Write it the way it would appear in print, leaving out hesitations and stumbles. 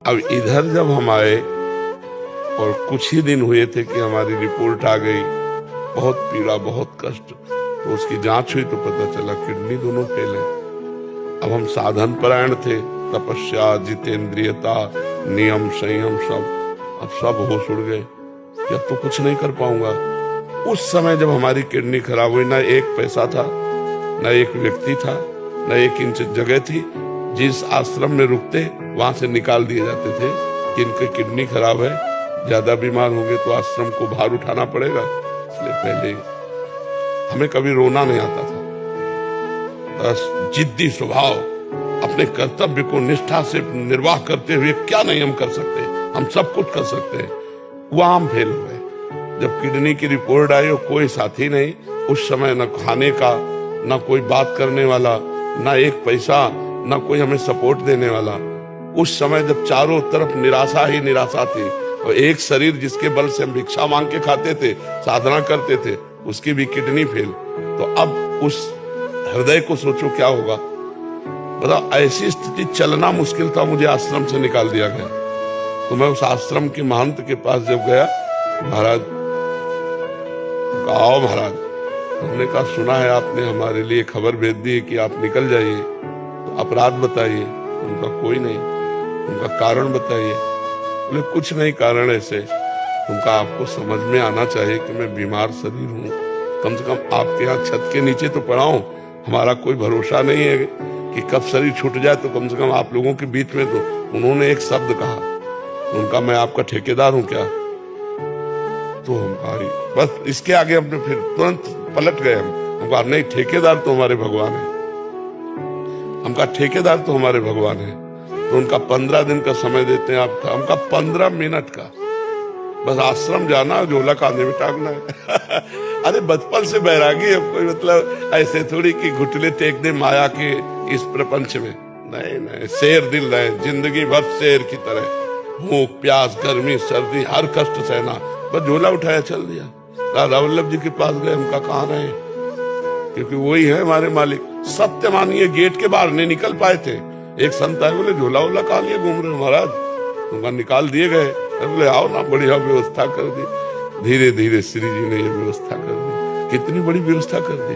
अब इधर जब हम आए और कुछ ही दिन हुए थे कि हमारी रिपोर्ट आ गई, बहुत पीड़ा, बहुत कष्ट। तो उसकी जांच हुई तो पता चला किडनी दोनों फेल है। अब हम साधन परायण थे, तपस्या, जितेंद्रियता, नियम, संयम, अब सब होश उड़ गए कि अब तो कुछ नहीं कर पाऊंगा। उस समय जब हमारी किडनी खराब हुई, ना एक पैसा था, ना एक व्यक्ति था, ना एक इंच जगह थी। जिस आश्रम में रुकते वहां से निकाल दिए जाते थे कि इनकी किडनी खराब है, ज्यादा बीमार होंगे तो आश्रम को भार उठाना पड़ेगा। इसलिए पहले हमें कभी रोना नहीं आता था। बस जिद्दी स्वभाव, अपने कर्तव्य को निष्ठा से निर्वाह करते हुए क्या नहीं हम कर सकते, हम सब कुछ कर सकते हैं। वहां हम फेल हुए। जब किडनी की रिपोर्ट आई और कोई साथी नहीं, उस समय न खाने का, न कोई बात करने वाला, न एक पैसा, न कोई हमें सपोर्ट देने वाला। उस समय जब चारों तरफ निराशा ही निराशा थी और एक शरीर जिसके बल से हम भिक्षा मांग के खाते थे, साधना करते थे, उसकी भी किडनी फेल। तो अब उस हृदय को सोचो क्या होगा। बताओ, ऐसी स्थिति, चलना मुश्किल था, मुझे आश्रम से निकाल दिया गया। तो मैं उस आश्रम के महंत के पास जब गया, महाराज, आओ महाराज। हमने कहा सुना है आपने हमारे लिए खबर भेज दी है कि आप निकल जाइए, तो अपराध बताइए। उनका कोई नहीं। उनका कारण बताइए। बोले कुछ नहीं कारण ऐसे। उनका आपको समझ में आना चाहिए कि मैं बीमार शरीर हूँ, कम से कम आपके यहाँ छत के नीचे तो पड़ा हूँ। हमारा कोई भरोसा नहीं है कि कब शरीर छूट जाए, तो कम से कम आप लोगों के बीच में तो। उन्होंने एक शब्द कहा, उनका मैं आपका ठेकेदार हूं क्या? तो हम कहा बस, इसके आगे हमने फिर तुरंत पलट गए। हम कहा नहीं, ठेकेदार तो हमारे भगवान है। हम कहा ठेकेदार तो हमारे भगवान है। तो उनका 15 दिन का समय देते हैं आपका। हमका 15 मिनट का, बस आश्रम जाना, झोला कांधे में टांगना है। अरे बचपन से बैरागी है कोई, मतलब ऐसे थोड़ी कि घुटने टेक दे माया के इस प्रपंच में। नहीं नहीं, शेर दिल रहे, जिंदगी भर शेर की तरह, भूख, प्यास, गर्मी, सर्दी, हर कष्ट सहना। बस झोला उठाया चल दिया। राधा वल्लभ जी के पास गए, हमका कहाँ रहे, क्योंकि वही है हमारे मालिक। सत्य मानिए, गेट के बाहर नहीं निकल पाए थे। एक संत आए, बोले झोला वोला कहाँ लिए घूम रहे महाराज? उनका निकाल दिए गए। बोले आओ ना, बढ़िया व्यवस्था कर दी। धीरे धीरे श्री जी ने ये व्यवस्था कर दी। कितनी बड़ी व्यवस्था कर दी।